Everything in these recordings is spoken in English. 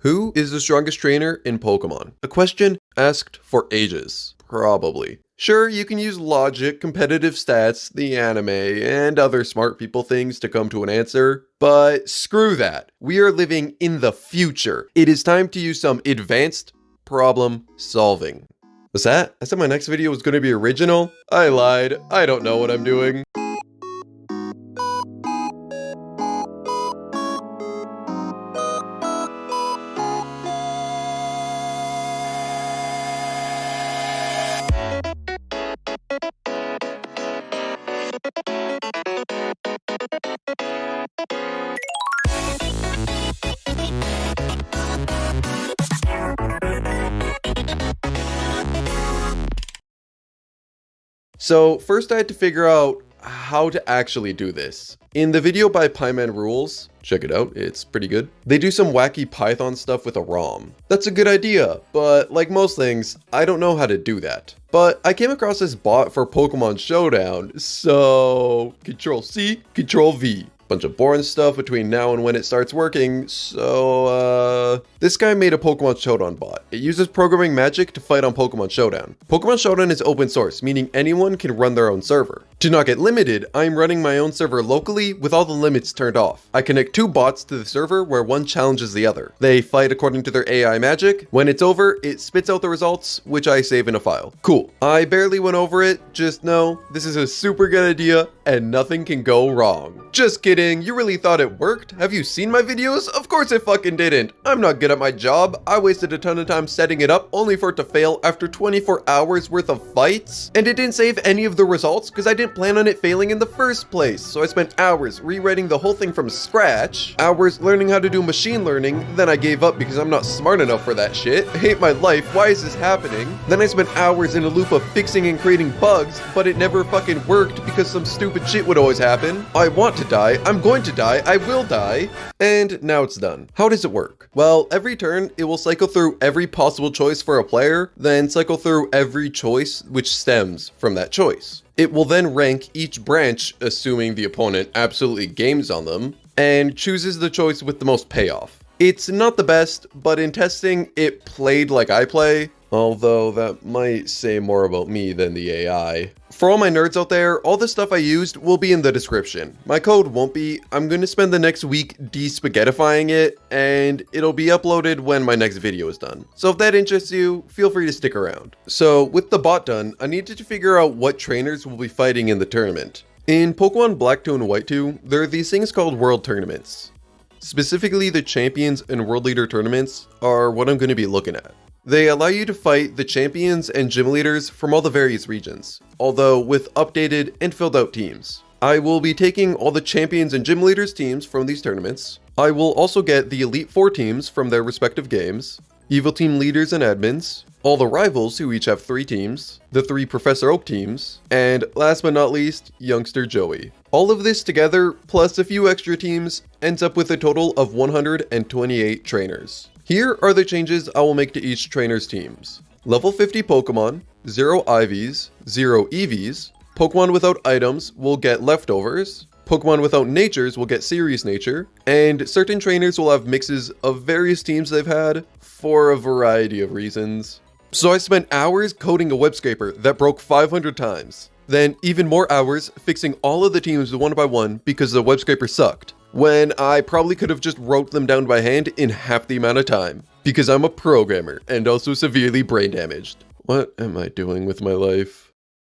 Who is the strongest trainer in Pokemon? A question asked for ages. Probably. Sure, you can use logic, competitive stats, the anime, and other smart people things to come to an answer, but screw that. We are living in the future. It is time to use some advanced problem solving. What's that? I said my next video was going to be original? I lied. I don't know what I'm doing. So first I had to figure out how to actually do this. In the video by Pyman Rules, check it out, it's pretty good, they do some wacky Python stuff with a ROM. That's a good idea, but like most things, I don't know how to do that. But I came across this bot for Pokemon Showdown, so Control-C, Control-V. Bunch of boring stuff between now and when it starts working, so this guy made a Pokemon Showdown bot. It uses programming magic to fight on Pokemon Showdown. Pokemon Showdown is open source, meaning anyone can run their own server. To not get limited, I'm running my own server locally with all the limits turned off. I connect two bots to the server where one challenges the other. They fight according to their AI magic. When it's over, it spits out the results, which I save in a file. Cool. I barely went over it, just know this is a super good idea and nothing can go wrong. Just kidding. You really thought it worked? Have you seen my videos? Of course it fucking didn't. I'm not good at my job. I wasted a ton of time setting it up only for it to fail after 24 hours worth of fights. And it didn't save any of the results because I didn't plan on it failing in the first place. So I spent hours rewriting the whole thing from scratch, hours learning how to do machine learning, then I gave up because I'm not smart enough for that shit. I hate my life. Why is this happening? Then I spent hours in a loop of fixing and creating bugs, but it never fucking worked because some stupid shit would always happen. I want to die. I'm going to die, I will die, and now it's done. How does it work? Well, every turn, it will cycle through every possible choice for a player, then cycle through every choice which stems from that choice. It will then rank each branch, assuming the opponent absolutely games on them, and chooses the choice with the most payoff. It's not the best, but in testing, it played like I play, although that might say more about me than the AI. For all my nerds out there, all the stuff I used will be in the description. My code won't be. I'm going to spend the next week de-spaghettifying it, and it'll be uploaded when my next video is done. So if that interests you, feel free to stick around. So with the bot done, I needed to figure out what trainers will be fighting in the tournament. In Pokemon Black 2 and White 2, there are these things called World Tournaments. Specifically, the Champions and World Leader tournaments are what I'm going to be looking at. They allow you to fight the champions and gym leaders from all the various regions, although with updated and filled out teams. I will be taking all the champions and gym leaders teams from these tournaments. I will also get the Elite Four teams from their respective games, Evil Team leaders and admins, all the rivals who each have 3 teams, the 3 Professor Oak teams, and last but not least, Youngster Joey. All of this together, plus a few extra teams, ends up with a total of 128 trainers. Here are the changes I will make to each trainer's teams. Level 50 Pokemon, 0 IVs, 0 EVs, Pokemon without items will get leftovers, Pokemon without natures will get serious nature, and certain trainers will have mixes of various teams they've had for a variety of reasons. So I spent hours coding a web scraper that broke 500 times. Then even more hours fixing all of the teams one by one because the web scraper sucked, when I probably could have just wrote them down by hand in half the amount of time, because I'm a programmer and also severely brain damaged. What am I doing with my life?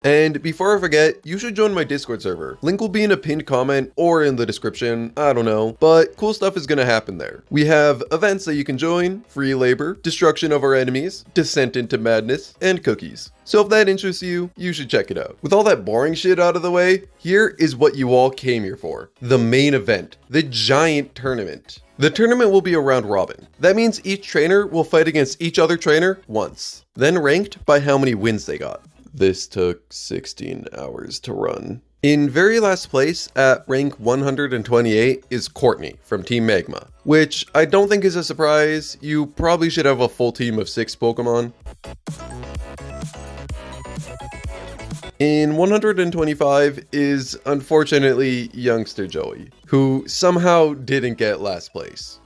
And before I forget, you should join my Discord server. Link will be in a pinned comment or in the description, I don't know, but cool stuff is gonna happen there. We have events that you can join, free labor, destruction of our enemies, descent into madness, and cookies. So if that interests you, you should check it out. With all that boring shit out of the way, here is what you all came here for. The main event, the giant tournament. The tournament will be a round robin. That means each trainer will fight against each other trainer once, then ranked by how many wins they got. This took 16 hours to run. In very last place at rank 128 is Courtney from Team Magma, which I don't think is a surprise. You probably should have a full team of 6 Pokemon. In 125 is unfortunately Youngster Joey, who somehow didn't get last place.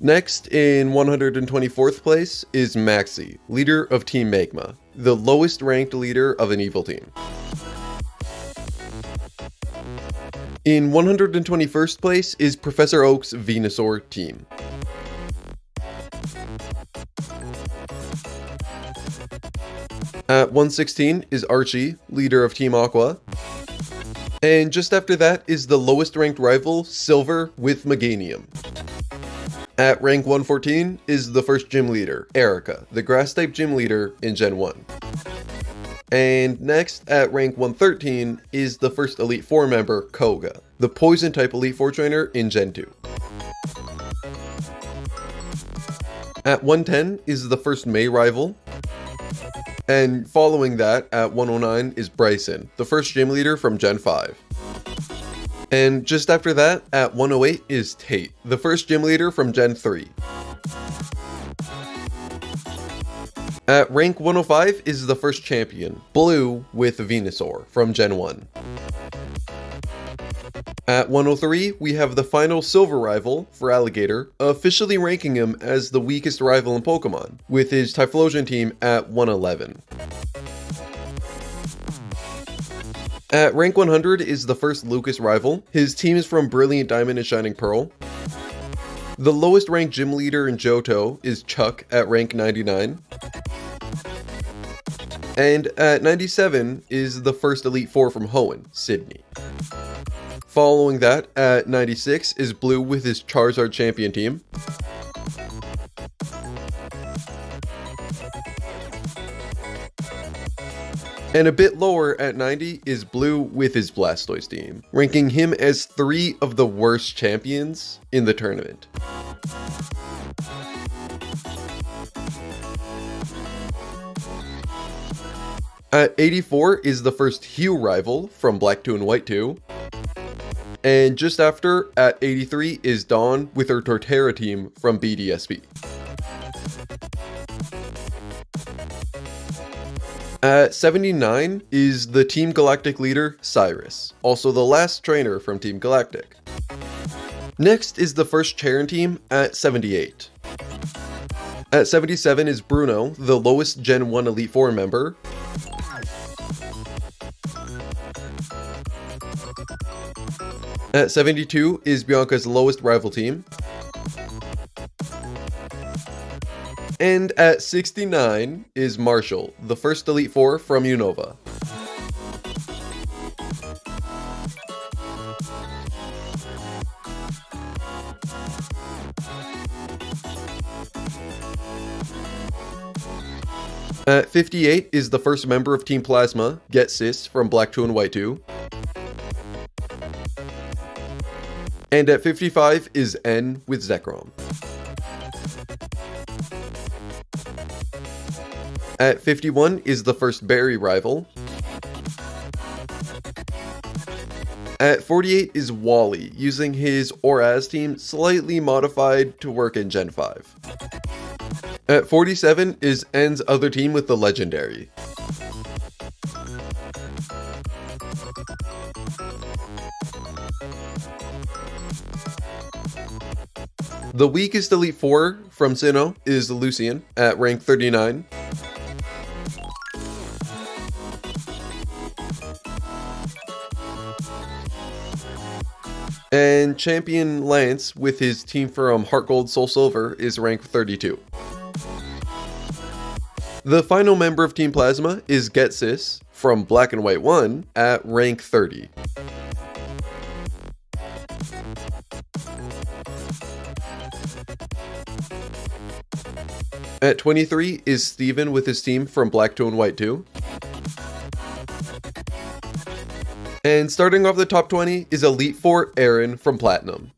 Next, in 124th place is Maxi, leader of Team Magma, the lowest ranked leader of an evil team. In 121st place is Professor Oak's Venusaur team. At 116 is Archie, leader of Team Aqua. And just after that is the lowest ranked rival, Silver, with Meganium. At rank 114 is the first gym leader, Erica, the grass type gym leader in Gen 1. And next, at rank 113, is the first Elite Four member, Koga, the poison type Elite Four trainer in Gen 2. At 110 is the first May rival. And following that, at 109 is Bryson, the first gym leader from Gen 5. And just after that, at 108 is Tate, the first gym leader from Gen 3. At rank 105 is the first champion, Blue with Venusaur from Gen 1. At 103, we have the final silver rival for Alligator, officially ranking him as the weakest rival in Pokemon, with his Typhlosion team at 111. At rank 100 is the first Lucas rival. His team is from Brilliant Diamond and Shining Pearl. The lowest ranked gym leader in Johto is Chuck at rank 99. And at 97 is the first Elite Four from Hoenn, Sydney. Following that, at 96 is Blue with his Charizard champion team. And a bit lower at 90 is Blue with his Blastoise team, ranking him as 3 of the worst champions in the tournament. At 84 is the first Hue rival from Black 2 and White 2. And just after, at 83 is Dawn with her Torterra team from BDSP. At 79 is the Team Galactic leader, Cyrus, also the last trainer from Team Galactic. Next is the first Charon team at 78. At 77 is Bruno, the lowest Gen 1 Elite Four member. At 72 is Bianca's lowest rival team. And at 69 is Marshall, the first Elite Four from Unova. At 58 is the first member of Team Plasma, Get Sis from Black 2 and White 2. And at 55 is N with Zekrom. At 51 is the first Barry rival. At 48 is Wally, using his Oraz team slightly modified to work in Gen 5. At 47 is N's other team with the Legendary. The weakest Elite Four from Sinnoh is Lucian at rank 39. And Champion Lance with his team from Heart Gold Soul Silver is rank 32. The final member of Team Plasma is Get Sis from Black and White 1 at rank 30. At 23 is Steven with his team from Black 2 and White 2. And starting off the top 20 is Elite Four Aaron from Platinum.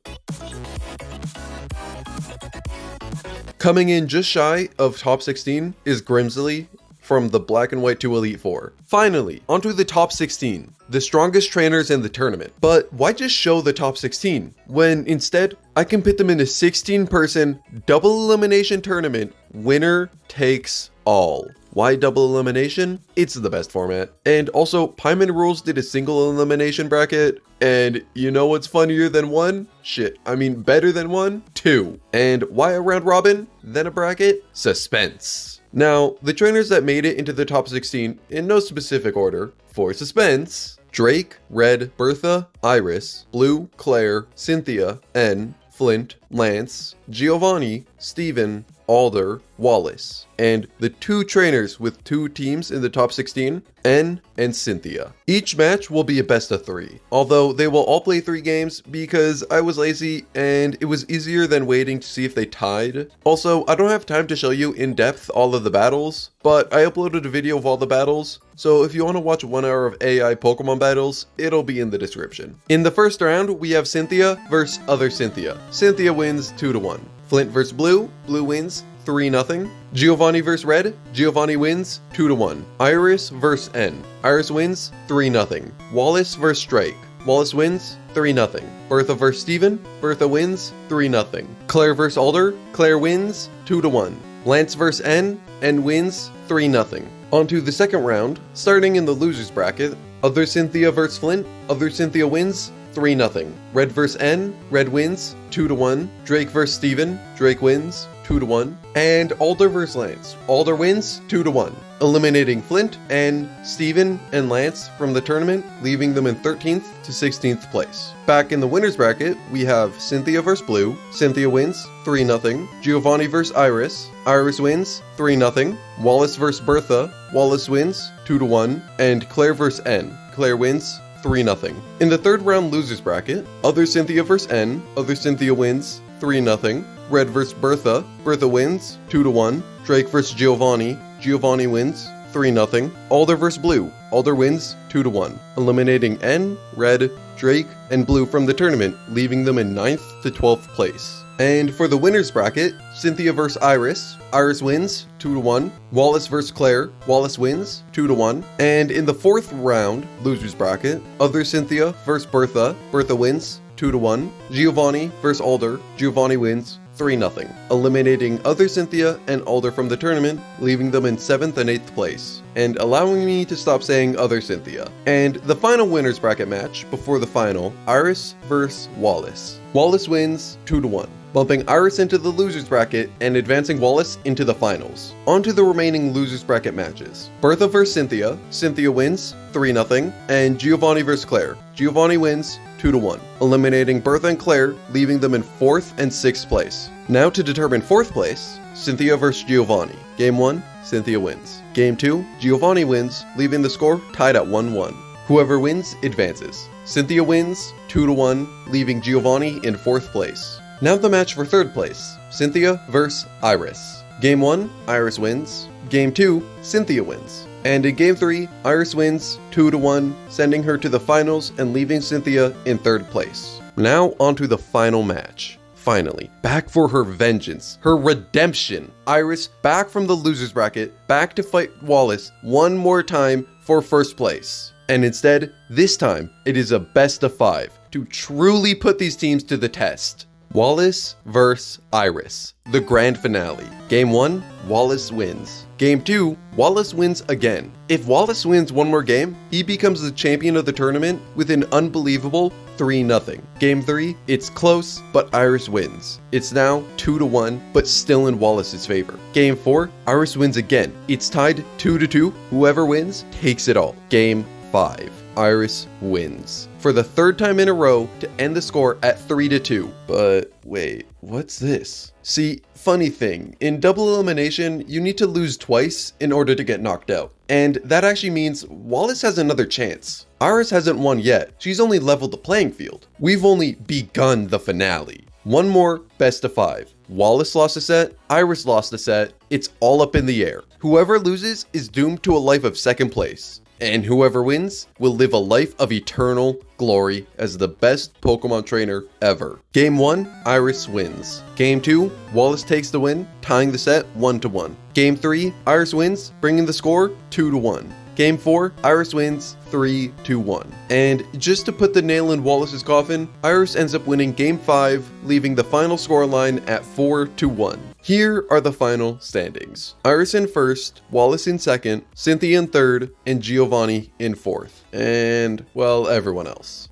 Coming in just shy of top 16 is Grimsley from the Black and White 2 Elite Four. Finally, onto the top 16, the strongest trainers in the tournament. But why just show the top 16 when instead I can put them in a 16-person double elimination tournament, winner takes all. Why double elimination? It's the best format. And also, Pieman Rules did a single elimination bracket, and you know what's funnier than one? Shit, I mean better than one? Two. And why a round robin? Then a bracket? Suspense. Now, the trainers that made it into the top 16, in no specific order, for suspense: Drake, Red, Bertha, Iris, Blue, Claire, Cynthia, N, Flint, Lance, Giovanni, Steven, Alder, Wallace. And the two trainers with two teams in the top 16, N and Cynthia. Each match will be a best of 3, although they will all play 3 games because I was lazy and it was easier than waiting to see if they tied. Also, I don't have time to show you in depth all of the battles, but I uploaded a video of all the battles, so if you want to watch 1 hour of AI Pokemon battles, it'll be in the description. In the first round, we have Cynthia versus other Cynthia. Cynthia wins 2-1. Flint versus Blue, Blue wins 3-0. Giovanni versus Red, Giovanni wins 2-1. Iris versus N, Iris wins 3-0. Wallace versus Drake, Wallace wins 3-0. Bertha versus Steven, Bertha wins 3-0. Claire versus Alder, Claire wins 2-1. Lance versus N wins 3-0. On to the second round, starting in the losers bracket. Other Cynthia versus Flint, other Cynthia wins 3-0. Red versus N, Red wins 2-1. Drake versus Steven, Drake wins 2-1. And Alder versus Lance, Alder wins 2-1. Eliminating Flint and Steven and Lance from the tournament, leaving them in 13th to 16th place. Back in the winners bracket, we have Cynthia versus Blue, Cynthia wins 3-0. Giovanni versus Iris, Iris wins 3-0. Wallace versus Bertha, Wallace wins 2-1. And Claire versus N, Claire wins 3-0. In the third round losers bracket, other Cynthia versus N, other Cynthia wins 3-0. Red versus Bertha, Bertha wins 2-1. Drake versus Giovanni, Giovanni wins 3-0. Alder versus Blue, Alder wins 2-1. Eliminating N, Red, Drake, and Blue from the tournament, leaving them in 9th to 12th place. And for the winners bracket, Cynthia versus Iris, Iris wins 2-1. Wallace versus Claire, Wallace wins 2-1. And in the fourth round losers bracket, other Cynthia versus Bertha, Bertha wins 2-1. Giovanni versus Alder, Giovanni wins 3-0, eliminating other Cynthia and Alder from the tournament, leaving them in 7th and 8th place, and allowing me to stop saying other Cynthia. And the final winners bracket match before the final, Iris versus Wallace. Wallace wins 2-1, bumping Iris into the losers bracket and advancing Wallace into the finals. On to the remaining losers bracket matches. Bertha versus Cynthia, Cynthia wins 3-0, and Giovanni versus Claire, Giovanni wins 2-1, eliminating Bertha and Claire, leaving them in 4th and 6th place. Now to determine 4th place, Cynthia versus Giovanni. Game 1, Cynthia wins. Game 2, Giovanni wins, leaving the score tied at 1-1. Whoever wins advances. Cynthia wins 2-1, leaving Giovanni in 4th place. Now the match for 3rd place, Cynthia versus Iris. Game 1, Iris wins. Game 2, Cynthia wins. And in Game 3, Iris wins 2-1, sending her to the finals and leaving Cynthia in 3rd place. Now onto the final match. Finally, back for her vengeance, her redemption. Iris back from the losers bracket, back to fight Wallace one more time for 1st place. And instead, this time, it is a best of 5 to truly put these teams to the test. Wallace versus Iris, the grand finale. Game 1, Wallace wins. Game 2, Wallace wins again. If Wallace wins one more game, he becomes the champion of the tournament with an unbelievable 3-0. Game 3, it's close, but Iris wins. It's now 2-1, but still in Wallace's favor. Game 4, Iris wins again. It's tied 2-2. Whoever wins takes it all. Game 5, Iris wins for the 3rd time in a row to end the score at 3-2. But wait, what's this? See, funny thing, in double elimination, you need to lose twice in order to get knocked out. And that actually means Wallace has another chance. Iris hasn't won yet. She's only leveled the playing field. We've only begun the finale. One more best of 5. Wallace lost a set, Iris lost a set. It's all up in the air. Whoever loses is doomed to a life of 2nd place. And whoever wins will live a life of eternal glory as the best Pokemon trainer ever. Game 1, Iris wins. Game 2, Wallace takes the win, tying the set 1-1. Game 3, Iris wins, bringing the score 2-1. Game 4, Iris wins 3-1. And just to put the nail in Wallace's coffin, Iris ends up winning Game 5, leaving the final scoreline at 4-1. Here are the final standings. Iris in first, Wallace in second, Cynthia in third, and Giovanni in fourth. And, well, everyone else.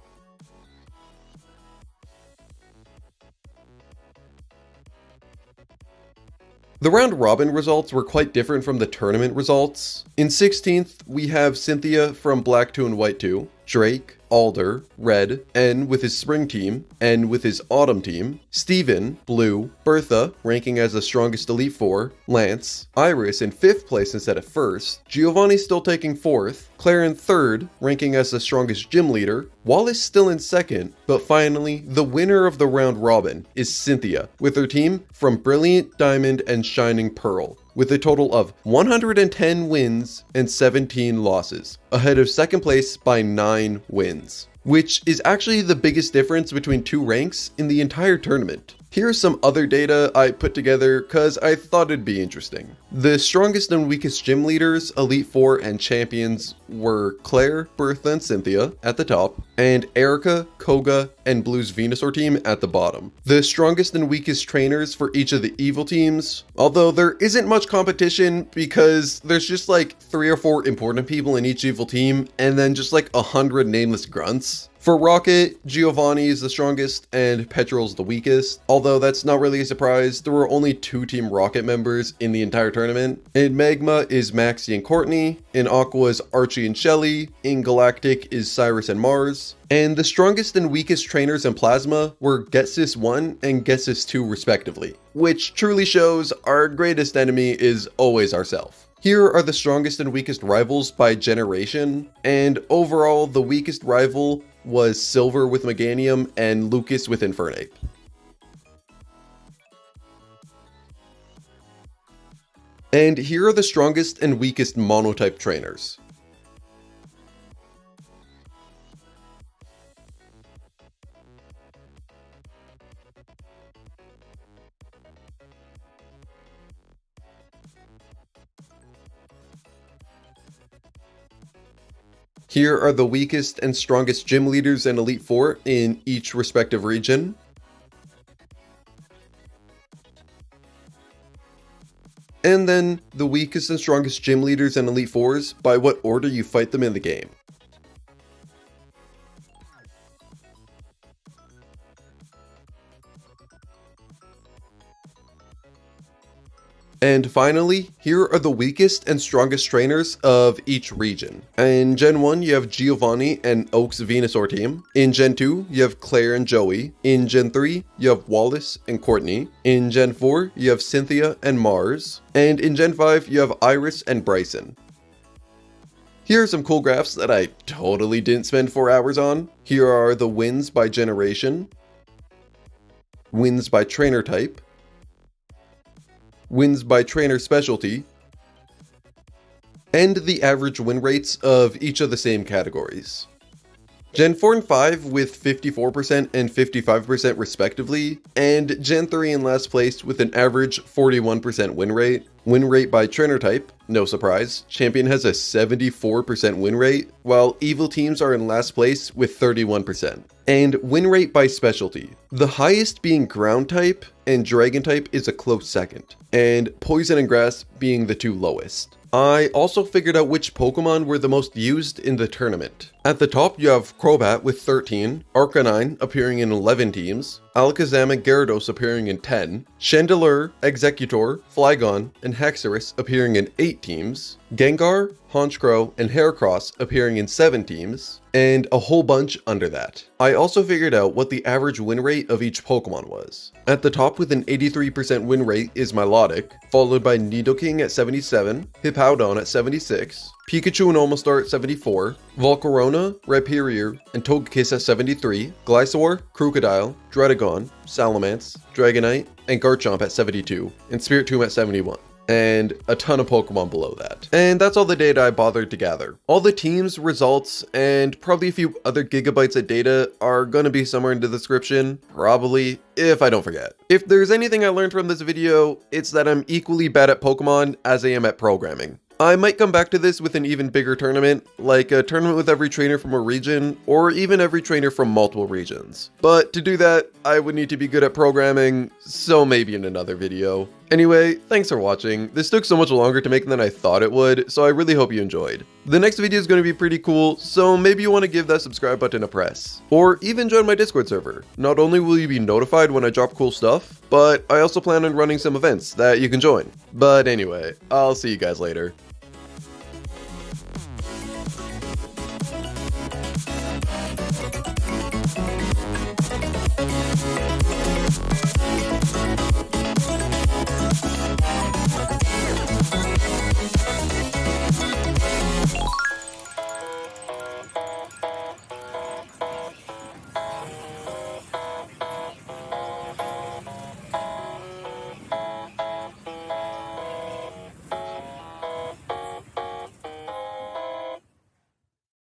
The round robin results were quite different from the tournament results. In 16th, we have Cynthia from Black 2 and White 2, Drake, Alder, Red, N with his Spring team, N with his Autumn team, Steven, Blue, Bertha, ranking as the strongest Elite Four, Lance, Iris in 5th place instead of 1st, Giovanni still taking 4th, Claire in 3rd, ranking as the strongest gym leader, Wallace still in 2nd, but finally, the winner of the round robin is Cynthia, with her team from Brilliant, Diamond, and Shining Pearl, with a total of 110 wins and 17 losses, ahead of 2nd place by 9 wins, which is actually the biggest difference between two ranks in the entire tournament. Here's some other data I put together because I thought it'd be interesting. The strongest and weakest gym leaders, Elite Four, and champions were Claire, Bertha, and Cynthia at the top, and Erica, Koga, and Blue's Venusaur team at the bottom. The strongest and weakest trainers for each of the evil teams, although there isn't much competition because there's just like 3 or 4 important people in each evil team, and then just like 100 nameless grunts. For Rocket, Giovanni is the strongest and Petrol's the weakest, although that's not really a surprise. There were only 2 Team Rocket members in the entire tournament. In Magma is Maxie and Courtney, in Aqua is Archie and Shelly, in Galactic is Cyrus and Mars, and the strongest and weakest trainers in Plasma were Getsis 1 and Getsis 2 respectively, which truly shows our greatest enemy is always ourselves. Here are the strongest and weakest rivals by generation, and overall the weakest rival was Silver with Meganium and Lucas with Infernape. And here are the strongest and weakest monotype trainers. Here are the weakest and strongest gym leaders and Elite Four in each respective region. And then the weakest and strongest gym leaders and Elite Fours by what order you fight them in the game. And finally, here are the weakest and strongest trainers of each region. In Gen 1, you have Giovanni and Oak's Venusaur team. In Gen 2, you have Claire and Joey. In Gen 3, you have Wallace and Courtney. In Gen 4, you have Cynthia and Mars. And in Gen 5, you have Iris and Bryson. Here are some cool graphs that I totally didn't spend 4 hours on. Here are the wins by generation, wins by trainer type, wins by trainer specialty, and the average win rates of each of the same categories. Gen 4 and 5 with 54% and 55% respectively, and Gen 3 in last place with an average 41% win rate. Win rate by trainer type, no surprise, Champion has a 74% win rate, while evil teams are in last place with 31%. And win rate by specialty, the highest being ground type and dragon type is a close second, and poison and grass being the 2 lowest. I also figured out which Pokemon were the most used in the tournament. At the top, you have Crobat with 13, Arcanine appearing in 11 teams, Alakazam and Gyarados appearing in 10, Chandelure, Executor, Flygon, and Haxorus appearing in 8 teams, Gengar, Honchkrow, and Heracross appearing in 7 teams, and a whole bunch under that. I also figured out what the average win rate of each Pokemon was. At the top with an 83% win rate is Milotic, followed by Nidoking at 77, Hippowdon at 76, Pikachu and Omastar at 74, Volcarona, Rhyperior, and Togekiss at 73, Glysaur, Crocodile, Druddigon, Salamence, Dragonite, and Garchomp at 72, and Spiritomb at 71. And a ton of Pokemon below that. And that's all the data I bothered to gather. All the teams, results, and probably a few other gigabytes of data are gonna be somewhere in the description, probably, if I don't forget. If there's anything I learned from this video, it's that I'm equally bad at Pokemon as I am at programming. I might come back to this with an even bigger tournament, like a tournament with every trainer from a region, or even every trainer from multiple regions. But to do that, I would need to be good at programming, so maybe in another video. Anyway, thanks for watching. This took so much longer to make than I thought it would, so I really hope you enjoyed. The next video is going to be pretty cool, so maybe you want to give that subscribe button a press. Or even join my Discord server. Not only will you be notified when I drop cool stuff, but I also plan on running some events that you can join. But anyway, I'll see you guys later.